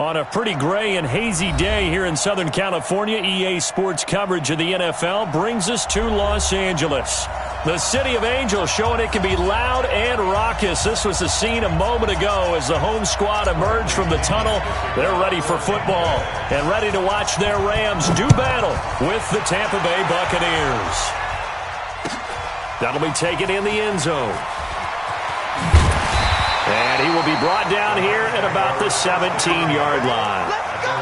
On a pretty gray and hazy day here in Southern California, EA Sports coverage of the NFL brings us to Los Angeles. The City of Angels showing it can be loud and raucous. This was the scene a moment ago as the home squad emerged from the tunnel. They're ready for football and ready to watch their Rams do battle with the Tampa Bay Buccaneers. That'll be taken in the end zone. And he will be brought down here at about the 17-yard line. Let's go!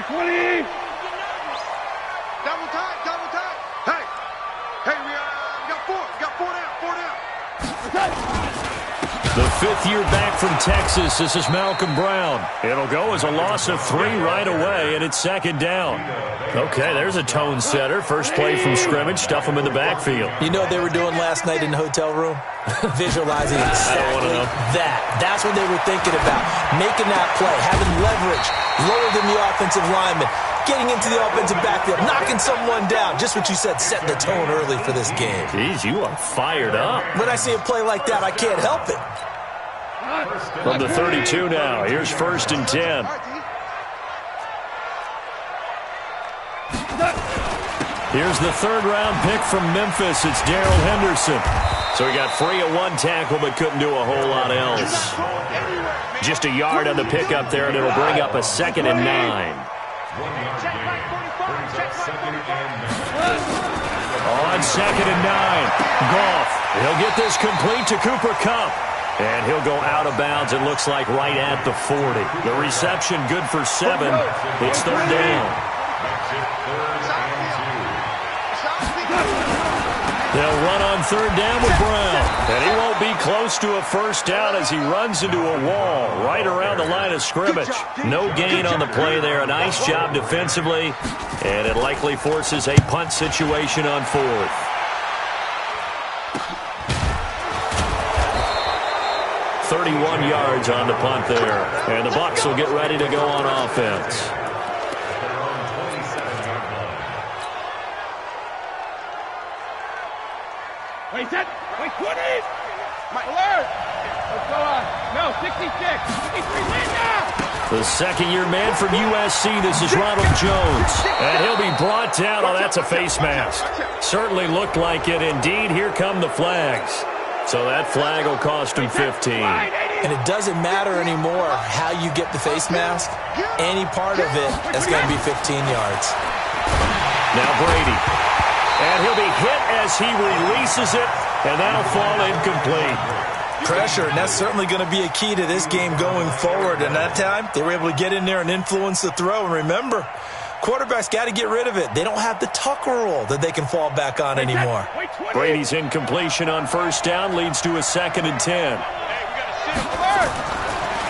20! Double time! Hey, we got four down. The fifth year back from Texas, this is Malcolm Brown. It'll go as a loss of 3 right away, and it's second down. Okay, there's a tone setter. First play from scrimmage, stuff him in the backfield. You know what they were doing last night in the hotel room? Visualizing exactly that. That's what they were thinking about. Making that play, having leverage, lower than the offensive lineman, getting into the offensive backfield, knocking someone down. Just what you said, setting the tone early for this game. Jeez, you are fired up. When I see a play like that, I can't help it. From the 32 now, here's 1st and 10. Here's the third-round pick from Memphis. It's Darrell Henderson. So he got free of 1 tackle but couldn't do a whole lot else. Just a yard on the pickup there, and it'll bring up a 2nd and 9. On 2nd and 9, Goff. He'll get this complete to Cooper Kupp. And he'll go out of bounds, it looks like, right at the 40. The reception good for 7. It's 3rd down. They'll run on 3rd down with Brown. And he won't be close to a first down as he runs into a wall right around the line of scrimmage. No gain on the play there. A nice job defensively. And it likely forces a punt situation on 4th. 31 yards on the punt there. And the Bucs will get ready to go on offense. Wait, 20! Alert! Let's go on. No, 66. 63, Linda! The second-year man from USC, this is Ronald Jones. And he'll be brought down. Oh, that's a face mask. Certainly looked like it. Indeed, here come the flags. So that flag will cost him 15. And it doesn't matter anymore how you get the face mask. Any part of it is going to be 15 yards. Now Brady. And he'll be hit as he releases it, and that'll fall incomplete. Pressure, and that's certainly going to be a key to this game going forward. And that time, they were able to get in there and influence the throw. And remember, quarterbacks got to get rid of it. They don't have the Tucker rule that they can fall back on anymore. Brady's incompletion on 1st down leads to a 2nd and 10.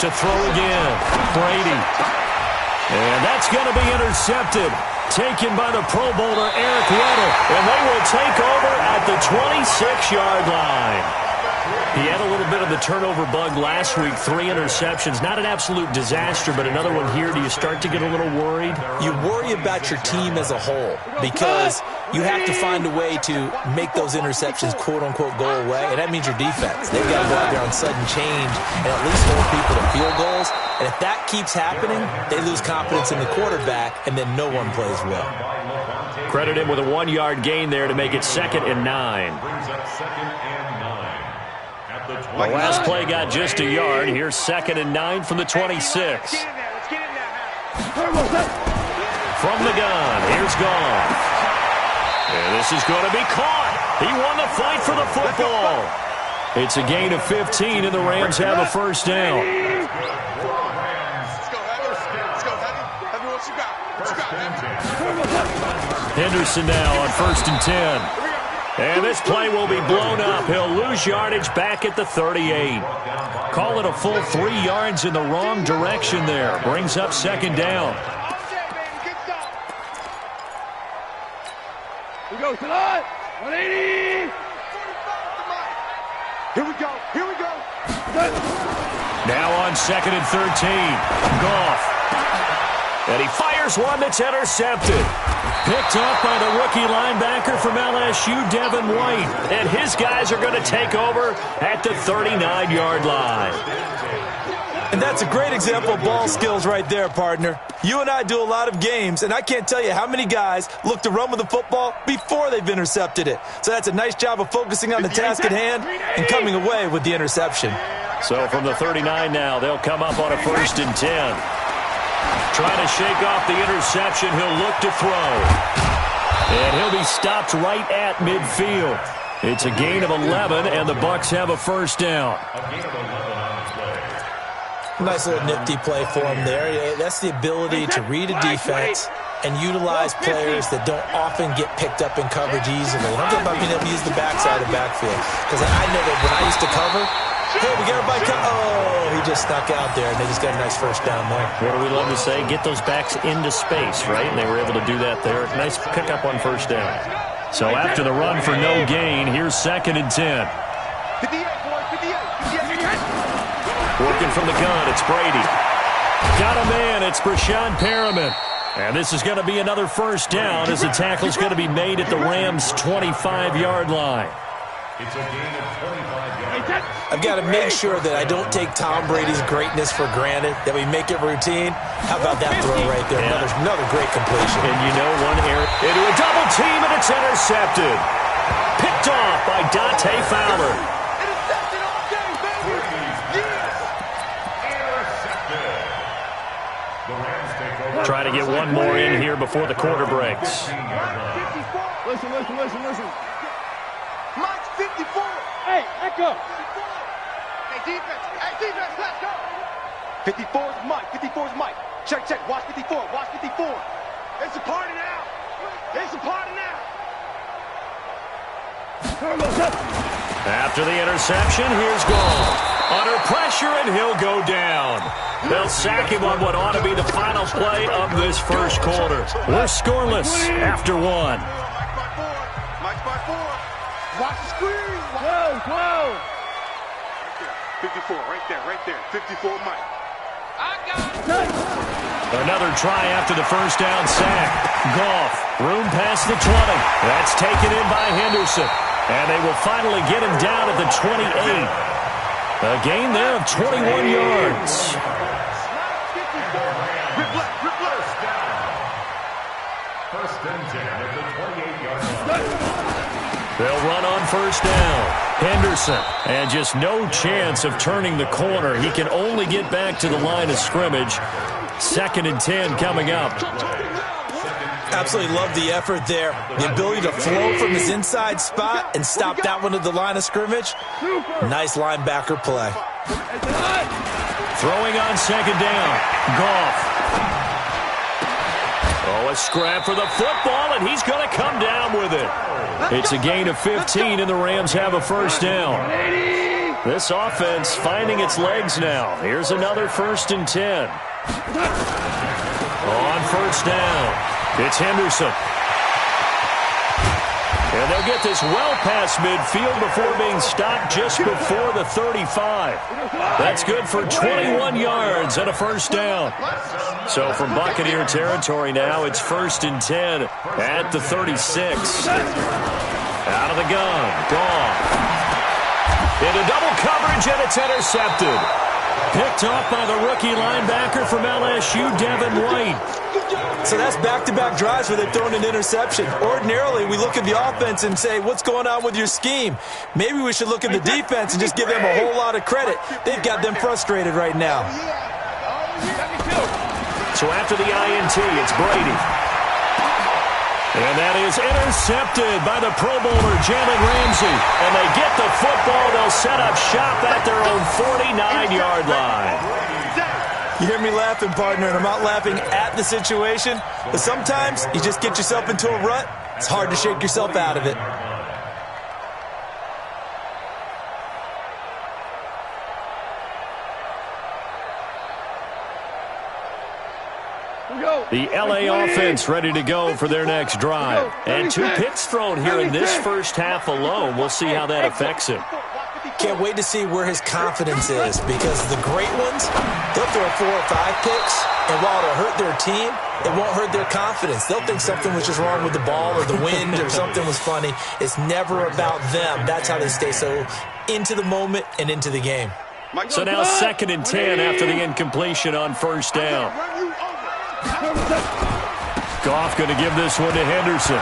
To throw again, Brady. And that's going to be intercepted. Taken by the Pro Bowler Eric Weddle. And they will take over at the 26-yard line. He had a little bit of the turnover bug last week. 3 interceptions. Not an absolute disaster, but another one here. Do you start to get a little worried? You worry about your team as a whole because you have to find a way to make those interceptions, quote-unquote, go away. And that means your defense. They've got to go out there on sudden change and at least hold people to field goals. And if that keeps happening, they lose confidence in the quarterback, and then no one plays well. Credit him with a 1-yard gain there to make it 2nd and 9. The last play got just a yard. Here's 2nd and 9 from the 26. From the gun, here's Goff. And this is going to be caught. He won the fight for the football. It's a gain of 15, and the Rams have a first down. Henderson now on 1st and 10. And this play will be blown up. He'll lose yardage back at the 38. Call it a full 3 yards in the wrong direction there. Brings up 2nd down. We go, Salon. 180. Here we go. Now on 2nd and 13. Goff. And he fires one that's intercepted. Picked up by the rookie linebacker from LSU, Devin White. And his guys are going to take over at the 39-yard line. And that's a great example of ball skills right there, partner. You and I do a lot of games, and I can't tell you how many guys look to run with the football before they've intercepted it. So that's a nice job of focusing on the task at hand and coming away with the interception. So from the 39 now, they'll come up on a 1st and 10. Trying to shake off the interception, he'll look to throw. And he'll be stopped right at midfield. It's a gain of 11, and the Bucs have a 1st down. Nice little nifty play for him there. Yeah, that's the ability to read a defense and utilize players that don't often get picked up in coverage easily. And I'm talking about being able to use the backside of the backfield. Because I know that when I used to cover, hey, we got a bike. Oh, he just snuck out there, and they just got a nice 1st down there. What do we love to say? Get those backs into space, right? And they were able to do that there. Nice pickup on 1st down. So after the run for no gain, here's 2nd and 10. Working from the gun, it's Brady. Got a man, it's Brashad Perriman. And this is going to be another 1st down as the tackle's going to be made at the Rams' 25-yard line. I've got to make sure that I don't take Tom Brady's greatness for granted, that we make it routine. How about that throw right there? Yeah. Another great completion. And you know, one error into a double team, and it's intercepted. Picked off by Dante Fowler. Try to get one more in here before the quarter breaks. Listen. Mike's 54. Hey, let go. Hey, defense, let's go. 54 is Mike. Check. Watch 54. It's a party now. After the interception, here's Gold. Under pressure, and he'll go down. They'll sack him on what ought to be the final play of this 1st quarter. We're scoreless after 1. Mike's by 4. Watch the screen. Whoa. 54, right there. 54, Mike. I got it. Another try after the 1st down sack. Goff, room past the 20. That's taken in by Henderson. And they will finally get him down at the 28. A gain there of 21 yards. They'll run on 1st down. Henderson, and just no chance of turning the corner. He can only get back to the line of scrimmage. 2nd and 10 coming up. Absolutely love the effort there. The ability to flow from his inside spot and stop that one at the line of scrimmage. Nice linebacker play. Throwing on 2nd down. Goff. Oh, a scrap for the football, and he's going to come down with it. It's a gain of 15, and the Rams have a 1st down. This offense finding its legs now. Here's another 1st and 10. On 1st down. It's Henderson. And they'll get this well past midfield before being stopped just before the 35. That's good for 21 yards and a 1st down. So from Buccaneer territory now, it's 1st and 10 at the 36. Out of the gun. Goff. Into double coverage, and it's intercepted. Picked off by the rookie linebacker from LSU, Devin White. So that's back-to-back drives where they've thrown an interception. Ordinarily, we look at the offense and say, what's going on with your scheme? Maybe we should look at the defense and just give them a whole lot of credit. They've got them frustrated right now. So after the INT, it's Brady. And that is intercepted by the Pro Bowler, Jalen Ramsey. And they get the football. They'll set up shop at their own 49-yard line. You hear me laughing, partner, and I'm not laughing at the situation. But sometimes you just get yourself into a rut. It's hard to shake yourself out of it. The LA offense ready to go for their next drive. And 2 picks thrown here in this first half alone. We'll see how that affects him. Can't wait to see where his confidence is, because the great ones, they'll throw 4 or 5 picks, and while it'll hurt their team, it won't hurt their confidence. They'll think something was just wrong with the ball or the wind or something was funny. It's never about them. That's how they stay so into the moment and into the game. So now 2nd and 10 after the incompletion on first down. Goff going to give this one to Henderson.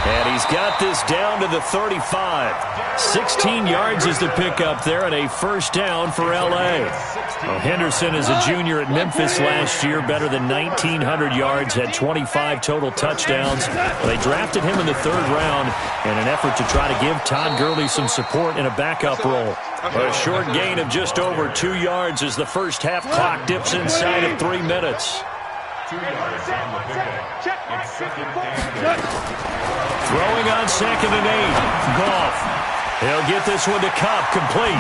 And he's got this down to the 35. 16 yards is the pickup there and a first down for L.A. Well, Henderson is a junior at Memphis last year, better than 1,900 yards, had 25 total touchdowns. They drafted him in the 3rd round in an effort to try to give Todd Gurley some support in a backup role. A short gain of just over 2 yards as the first half clock dips inside of 3 minutes. 2 yards on the pickup. It's 2nd. Throwing on 2nd and 8. Goff. He'll get this one to Kupp, complete.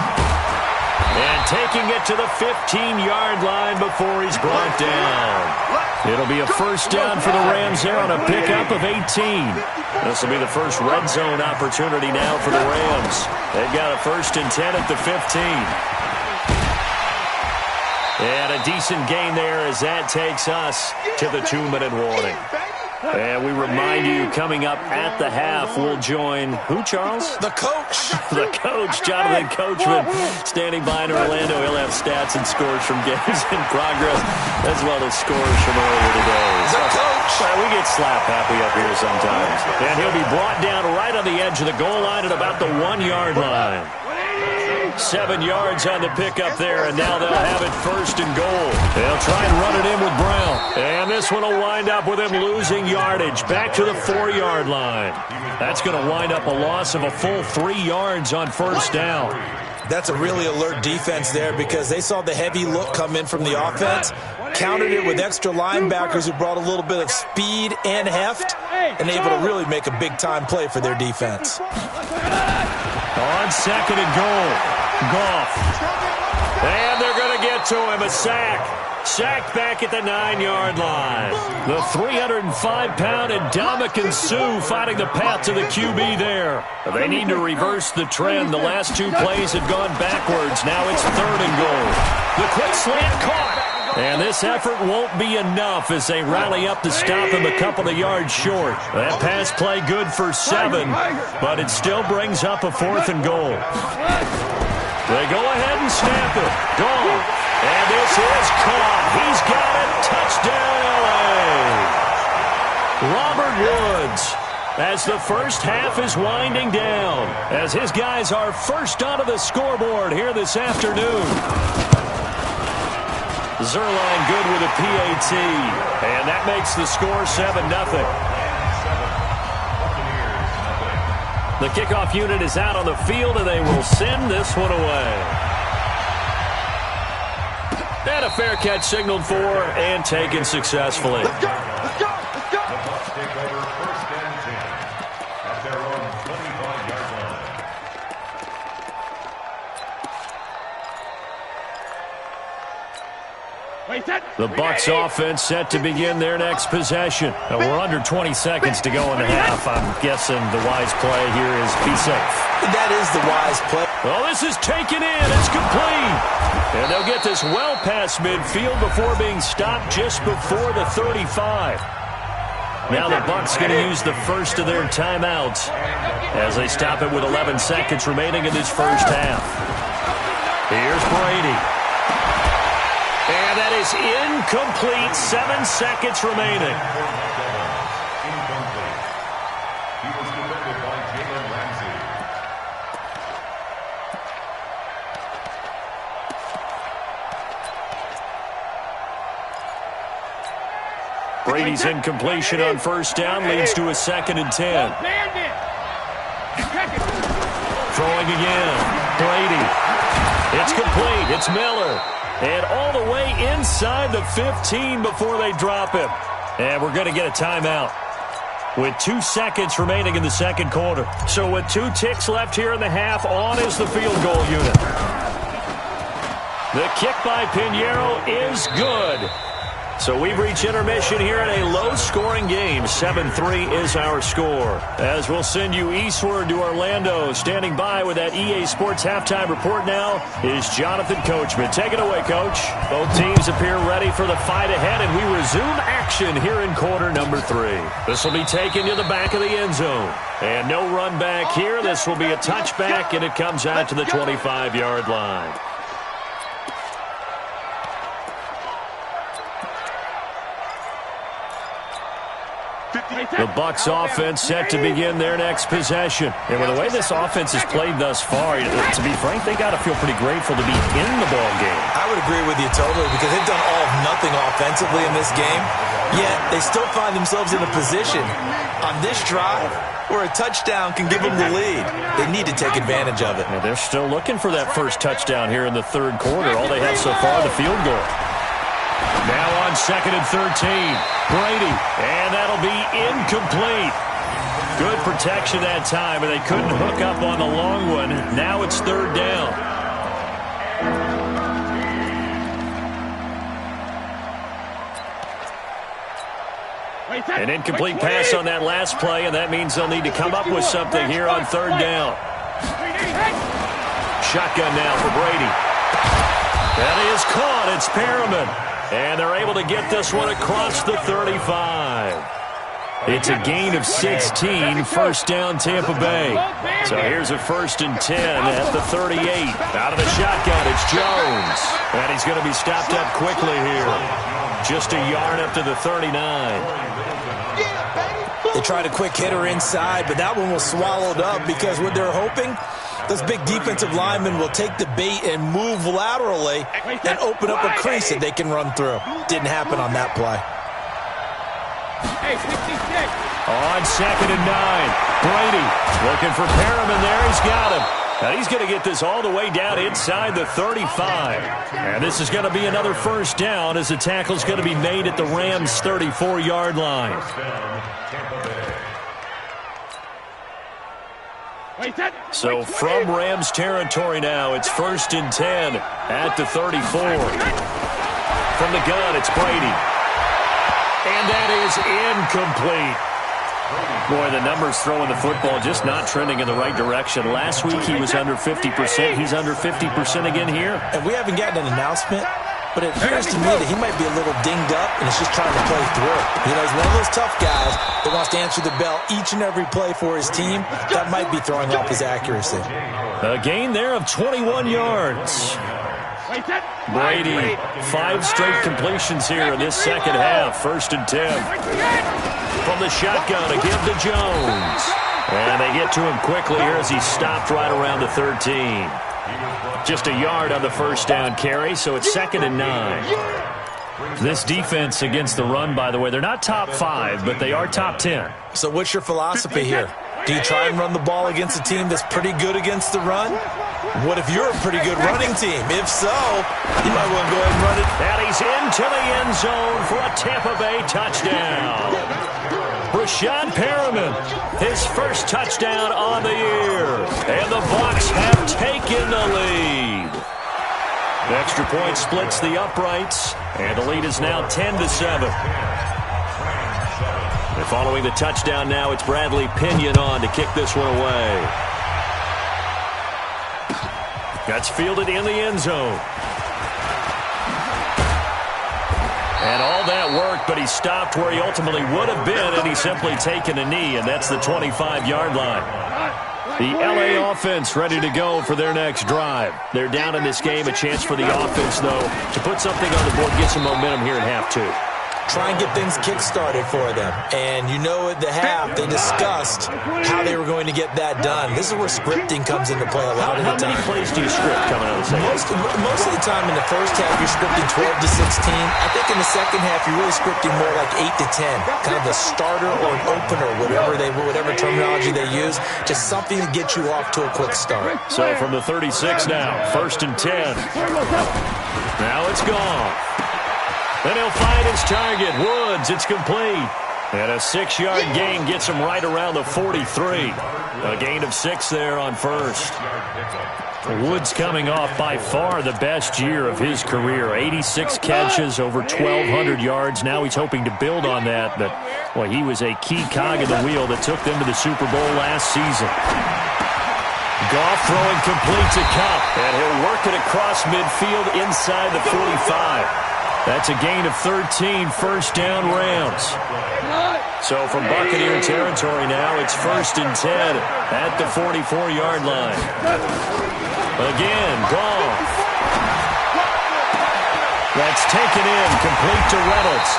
And taking it to the 15-yard line before he's brought down. It'll be a first down for the Rams there on a pickup of 18. This will be the first red zone opportunity now for the Rams. They've got a 1st and 10 at the 15. And a decent gain there as that takes us to the 2-minute warning. And we remind you, coming up at the half, we'll join who, Charles? The coach. The coach, Jonathan Coachman, standing by in Orlando. He'll have stats and scores from games in progress, as well as scores from earlier today. The coach. We get slap happy up here sometimes. And he'll be brought down right on the edge of the goal line at about the 1-yard line. 7 yards on the pickup there, and now they'll have it 1st and goal. They'll try and run it in with Brown. And this one will wind up with him losing yardage back to the 4-yard line. That's going to wind up a loss of a full 3 yards on first down. That's a really alert defense there because they saw the heavy look come in from the offense, countered it with extra linebackers who brought a little bit of speed and heft, and able to really make a big-time play for their defense. On 2nd and goal. Goff. And they're going to get to him. A sack. Sacked back at the 9-yard line. The 305-pound Ndamukong Suh finding the path to the QB there. They need to reverse the trend. The last 2 plays have gone backwards. Now it's 3rd and goal. The quick slant caught. And this effort won't be enough as they rally up to stop him a couple of yards short. That pass play good for 7, but it still brings up a 4th and goal. They go ahead and snap it. Gone. And this is caught. He's got it. Touchdown, L.A. Robert Woods, as the first half is winding down, as his guys are first onto the scoreboard here this afternoon. Zerline good with a PAT, and that makes the score 7-0. The kickoff unit is out on the field, and they will send this one away. And a fair catch signaled for and taken successfully. Let's go! Let's go! Let's go! The Bucs take over 1st and 10 at their own 25-yard line. The Bucs offense set to begin their next possession. Now we're under 20 seconds to go in the half. I'm guessing the wise play here is be safe. That is the wise play. Well, this is taken in. It's complete. And they'll get this well past midfield before being stopped just before the 35. Now the Bucs going to use the first of their timeouts as they stop it with 11 seconds remaining in this first half. Here's Brady. And that is incomplete. 7 seconds remaining. He was defended by Jalen Ramsey. Brady's incompletion on first down leads to a 2nd and 10. Throwing again. Brady. It's complete. It's Miller. And all the way inside the 15 before they drop him. And we're going to get a timeout with 2 seconds remaining in the second quarter. So with 2 ticks left here in the half, on is the field goal unit. The kick by Pinheiro is good. So we've reached intermission here in a low-scoring game. 7-3 is our score. As we'll send you eastward to Orlando. Standing by with that EA Sports halftime report now is Jonathan Coachman. Take it away, Coach. Both teams appear ready for the fight ahead, and we resume action here in quarter number 3. This will be taken to the back of the end zone. And no run back here. This will be a touchback, and it comes out to the 25-yard line. The Bucs offense set to begin their next possession. And with the way this offense has played thus far, to be frank, they got to feel pretty grateful to be in the ball game. I would agree with you totally because they've done all of nothing offensively in this game, yet they still find themselves in a position on this drive where a touchdown can give them the lead. They need to take advantage of it. And they're still looking for that first touchdown here in the third quarter. All they have so far, the field goal. Now on 2nd and 13, Brady, and that'll be incomplete. Good protection that time, and they couldn't hook up on the long one. Now it's 3rd down. An incomplete pass on that last play, and that means they'll need to come up with something here on 3rd down. Shotgun now for Brady. That is caught. It's Perriman. And they're able to get this one across the 35. It's a gain of 16, first down Tampa Bay. So here's a 1st and 10 at the 38. Out of the shotgun, it's Jones. And he's going to be stopped up quickly here. Just a yard up to the 39. They tried a quick hitter inside, but that one was swallowed up because what they're hoping, those big defensive linemen will take the bait and move laterally and open up a crease that they can run through. Didn't happen on that play. On 2nd and 9, Brady looking for Perriman there. He's got him. Now he's going to get this all the way down inside the 35. And this is going to be another first down as the tackle's going to be made at the Rams' 34-yard line. So from Rams territory now, it's 1st and 10 at the 34. From the gun, it's Brady. And that is incomplete. Boy, the numbers throwing the football just not trending in the right direction. Last week he was under 50%. He's under 50% again here. And we haven't gotten an announcement, but it appears to me that he might be a little dinged up and is just trying to play through. You know, he's one of those tough guys that wants to answer the bell each and every play for his team. That might be throwing off his accuracy. A gain there of 21 yards. Brady, 5 straight completions here in this second half. 1st and 10. From the shotgun to give to Jones. And they get to him quickly here as he stopped right around the 13. Just a yard on the first down carry, so it's 2nd and 9. This defense against the run, by the way, they're not top 5, but they are top 10. So what's your philosophy here? Do you try and run the ball against a team that's pretty good against the run? What if you're a pretty good running team? If so, you might want to go ahead and run it. And he's into the end zone for a Tampa Bay touchdown. Rashad Perriman, his first touchdown on the year. And the Bucs have taken the lead. The extra point splits the uprights, and the lead is now 10-7. And following the touchdown now, it's Bradley Pinion on to kick this one away. That's fielded in the end zone. And all that worked, but he stopped where he ultimately would have been, and he's simply taken a knee, and that's the 25-yard line. The LA offense ready to go for their next drive. They're down in this game. A chance for the offense, though, to put something on the board, get some momentum here in half 2. Try and get things kick-started for them. And you know at the half, they discussed how they were going to get that done. This is where scripting comes into play a lot of the time. How many plays do you script coming out of the second? Most of the time in the first half, you're scripting 12 to 16. I think in the second half, you're really scripting more like 8 to 10. Kind of a starter or an opener, whatever terminology they use. Just something to get you off to a quick start. So from the 36 now, 1st and 10. Now it's gone. Then he'll find his target. Woods, it's complete. And a 6-yard gain gets him right around the 43. A gain of 6 there on first. Woods coming off by far the best year of his career. 86 catches, over 1,200 yards. Now he's hoping to build on that, but well, he was a key cog in the wheel that took them to the Super Bowl last season. Goff throwing complete to Kupp, and he'll work it across midfield inside the 45. That's a gain of 13, first down Rams. So from Buccaneer territory now, it's 1st and 10 at the 44-yard line. Again, Goff. That's taken in, complete to Reynolds.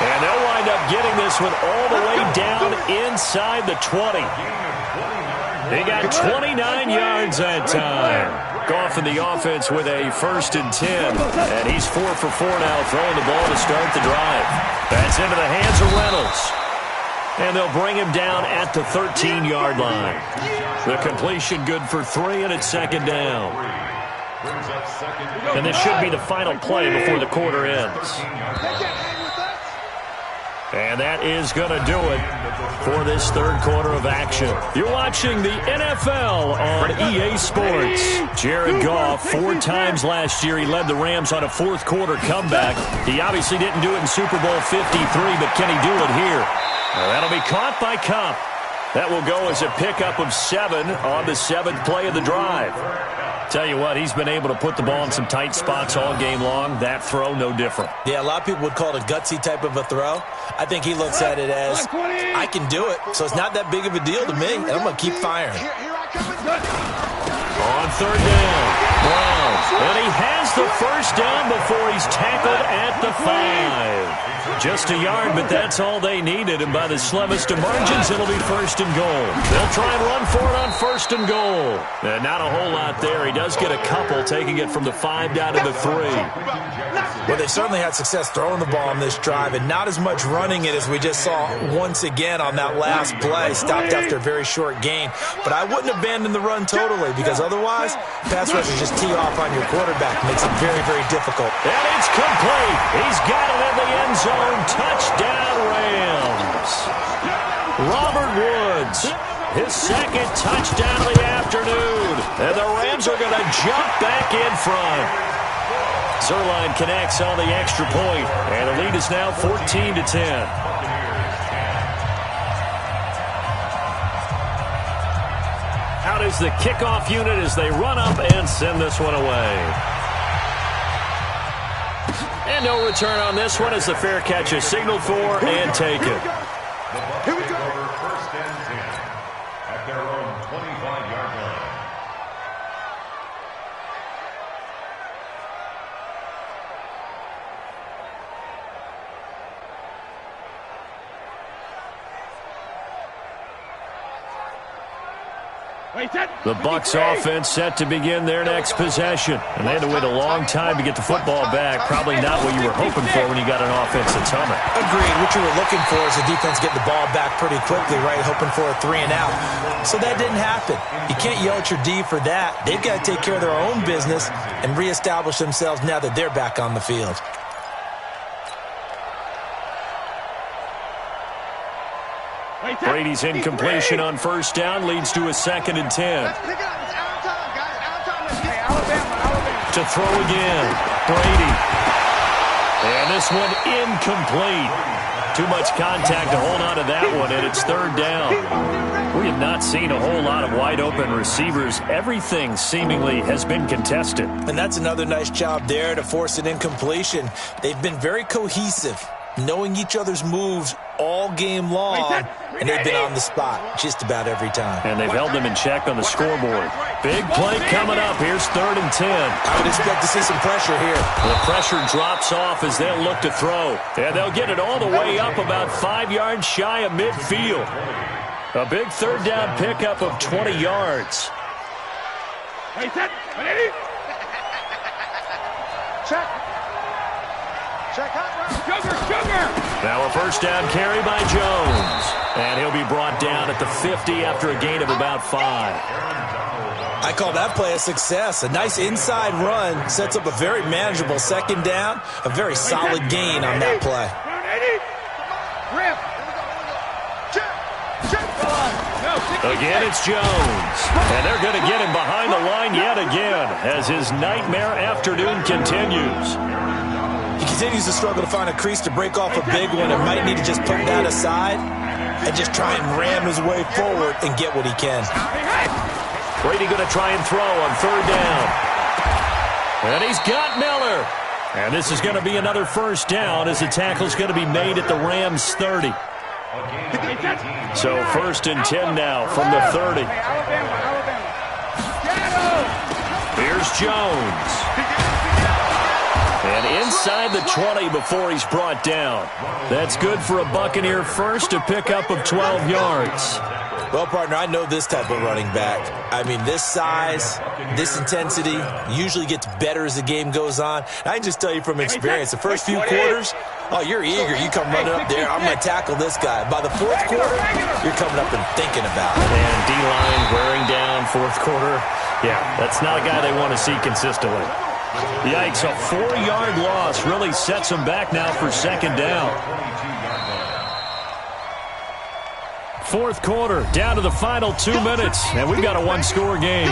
And they'll wind up getting this one all the way down inside the 20. They got 29 yards that time. Goff in the offense with a 1st and 10. And he's 4 for 4 now, throwing the ball to start the drive. That's into the hands of Reynolds. And they'll bring him down at the 13-yard line. The completion good for 3, and it's 2nd down. And this should be the final play before the quarter ends. And that is going to do it for this 3rd quarter of action. You're watching the NFL on EA Sports. Jared Goff, 4 times last year, he led the Rams on a 4th quarter comeback. He obviously didn't do it in Super Bowl 53, but can he do it here? Well, that'll be caught by Kupp. That will go as a pickup of 7 on the 7th play of the drive. Tell you what, he's been able to put the ball in some tight spots all game long. That throw, no different. Yeah, a lot of people would call it a gutsy type of a throw. I think he looks at it as, I can do it, so it's not that big of a deal to me, and I'm going to keep firing. On 3rd down, Browns. And he has the 1st down before he's tackled at the 5. Just a yard, but that's all they needed. And by the slimmest of margins, it'll be 1st and goal. They'll try and run for it on 1st and goal. And not a whole lot there. He does get a couple, taking it from the 5 down to the 3. Well, they've certainly had success throwing the ball on this drive, and not as much running it as we just saw once again on that last play. Stopped after a very short gain. But I wouldn't abandon the run totally, because otherwise, pass rushers just tee off on your quarterback. Makes it very, very difficult. And it's complete. He's got it in the end zone. Touchdown, Rams. Robert Woods, his 2nd touchdown of the afternoon. And the Rams are going to jump back in front. Zerline connects on the extra point, and the lead is now 14-10. Out is the kickoff unit as they run up and send this one away. And no return on this one as the fair catch is signaled for and taken. Here we go. 1st and 10 at their own 25-yard line. The Bucs offense set to begin their next possession. And they had to wait a long time to get the football back. Probably not what you were hoping for when you got an offense that's humming. Agreed. What you were looking for is the defense getting the ball back pretty quickly, right? Hoping for a 3 and out. So that didn't happen. You can't yell at your D for that. They've got to take care of their own business and reestablish themselves now that they're back on the field. Brady's incompletion on 1st down leads to a 2nd and 10. To throw again, Brady. And this one incomplete. Too much contact to hold on to that one, and it's 3rd down. We have not seen a whole lot of wide-open receivers. Everything seemingly has been contested. And that's another nice job there to force an incompletion. They've been very cohesive, knowing each other's moves all game long, and they've been on the spot just about every time. And they've held them in check on the scoreboard. Big play coming up. Here's 3rd and 10. I would expect to see some pressure here. The pressure drops off as they'll look to throw. And they'll get it all the way up about 5 yards shy of midfield. A big 3rd down pickup of 20 yards. Check. Now a 1st down carry by Jones. And he'll be brought down at the 50 after a gain of about 5. I call that play a success. A nice inside run sets up a very manageable 2nd down. A very solid gain on that play. Check. Again, it's Jones. And they're going to get him behind the line yet again as his nightmare afternoon continues. He continues to struggle to find a crease to break off a big one and might need to just put that aside and just try and ram his way forward and get what he can. Brady going to try and throw on third down. And he's got Miller. And this is going to be another first down as the tackle's going to be made at the Rams 30. So 1st and 10 now from the 30. Here's Jones. And inside the 20 before he's brought down. That's good for a Buccaneer first, a pickup of 12 yards. Well, partner, I know this type of running back. I mean, this size, this intensity usually gets better as the game goes on. I can just tell you from experience, the first few quarters, oh, you're eager. You come running up there, I'm going to tackle this guy. By the 4th quarter, you're coming up and thinking about it. And D-line wearing down 4th quarter. Yeah, that's not a guy they want to see consistently. Yikes, a 4-yard loss really sets them back now for 2nd down. 4th quarter, down to the final 2 minutes, and we've got a 1-score game.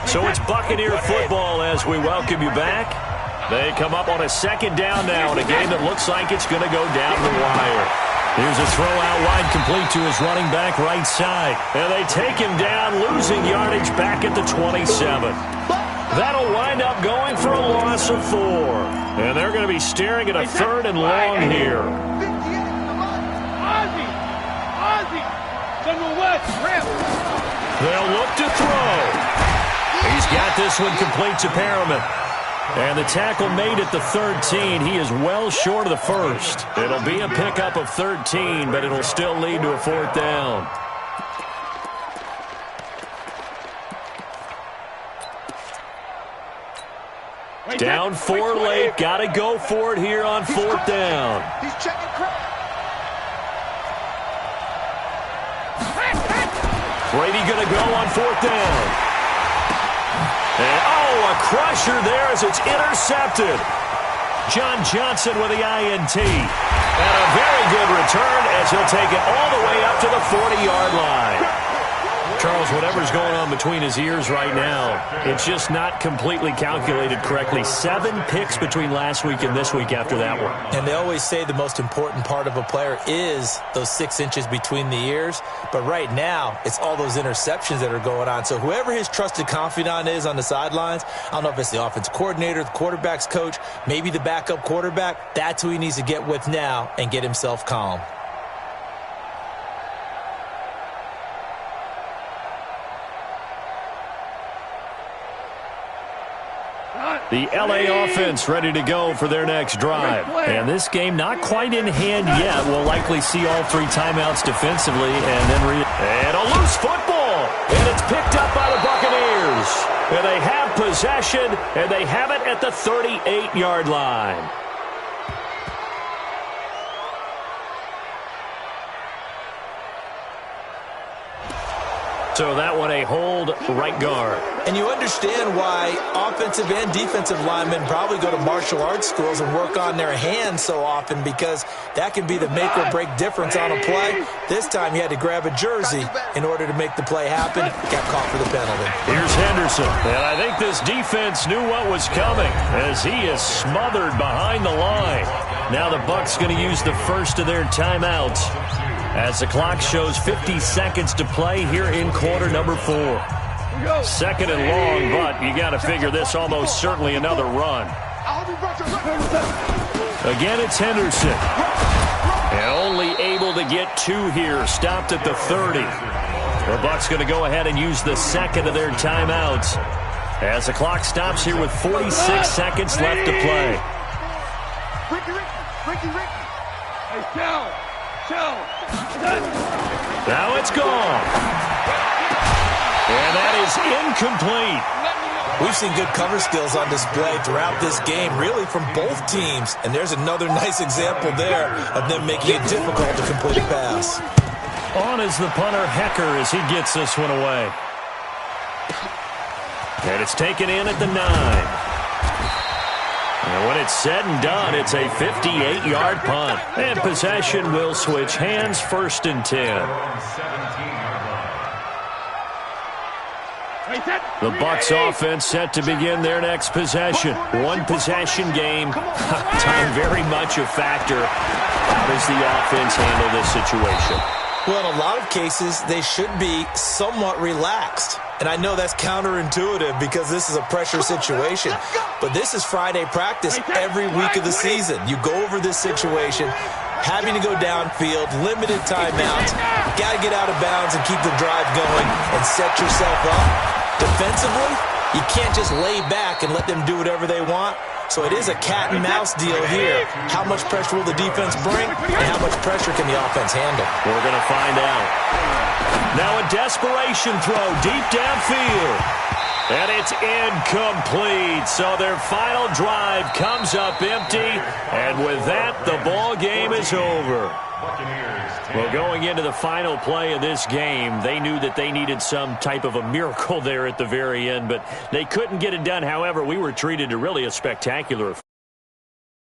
So it's Buccaneer football as we welcome you back. They come up on a 2nd down now in a game that looks like it's going to go down the wire. Here's a throw out wide complete to his running back right side. And they take him down, losing yardage back at the 27. That'll wind up going for a loss of 4. And they're going to be staring at a 3rd and long here. They'll look to throw. He's got this one complete to Perriman. And the tackle made at the 13. He is well short of the 1st. It'll be a pickup of 13, but it'll still lead to a 4th down. Down 4 late. Got to go for it here on 4th down. He's checking Brady going to go on 4th down. And, oh, a crusher there as it's intercepted. John Johnson with the INT. And a very good return as he'll take it all the way up to the 40-yard line. Charles, whatever's going on between his ears right now, it's just not completely calculated correctly. 7 picks between last week and this week after that one. And they always say the most important part of a player is those 6 inches between the ears. But right now, it's all those interceptions that are going on. So whoever his trusted confidant is on the sidelines, I don't know if it's the offense coordinator, the quarterback's coach, maybe the backup quarterback, that's who he needs to get with now and get himself calm. The L.A. offense ready to go for their next drive. And this game not quite in hand yet. We'll likely see all 3 timeouts defensively. And a loose football. And it's picked up by the Buccaneers. And they have possession, and they have it at the 38-yard line. So that one a hold right guard. And you understand why offensive and defensive linemen probably go to martial arts schools and work on their hands so often, because that can be the make or break difference on a play. This time he had to grab a jersey in order to make the play happen. Got caught for the penalty. Here's Henderson. And I think this defense knew what was coming as he is smothered behind the line. Now the Bucs going to use the first of their timeouts as the clock shows 50 seconds to play here in quarter number 4. 2nd and long, but you got to figure this almost certainly another run. Again, it's Henderson. And only able to get 2 here, stopped at the 30. The Bucs going to go ahead and use the 2nd of their timeouts as the clock stops here with 46 seconds left to play. Now it's gone. And that is incomplete. We've seen good cover skills on display throughout this game, really from both teams. And there's another nice example there of them making it difficult to complete a pass. On is the punter, Hecker, as he gets this one away. And it's taken in at the 9. And when it's said and done, it's a 58-yard punt. And possession will switch hands, 1st and 10. The Bucs offense set to begin their next possession. One possession game. Time very much a factor. How does the offense handle this situation? Well, in a lot of cases, they should be somewhat relaxed. And I know that's counterintuitive because this is a pressure situation. But this is Friday practice every week of the season. You go over this situation, having to go downfield, limited timeouts. Got to get out of bounds and keep the drive going and set yourself up. Defensively, you can't just lay back and let them do whatever they want. So it is a cat and mouse deal here. How much pressure will the defense bring, and how much pressure can the offense handle? We're going to find out. Now a desperation throw deep downfield. And it's incomplete. So their final drive comes up empty. And with that, the ball game is over. Well, going into the final play of this game, they knew that they needed some type of a miracle there at the very end, but they couldn't get it done. However, we were treated to really a spectacular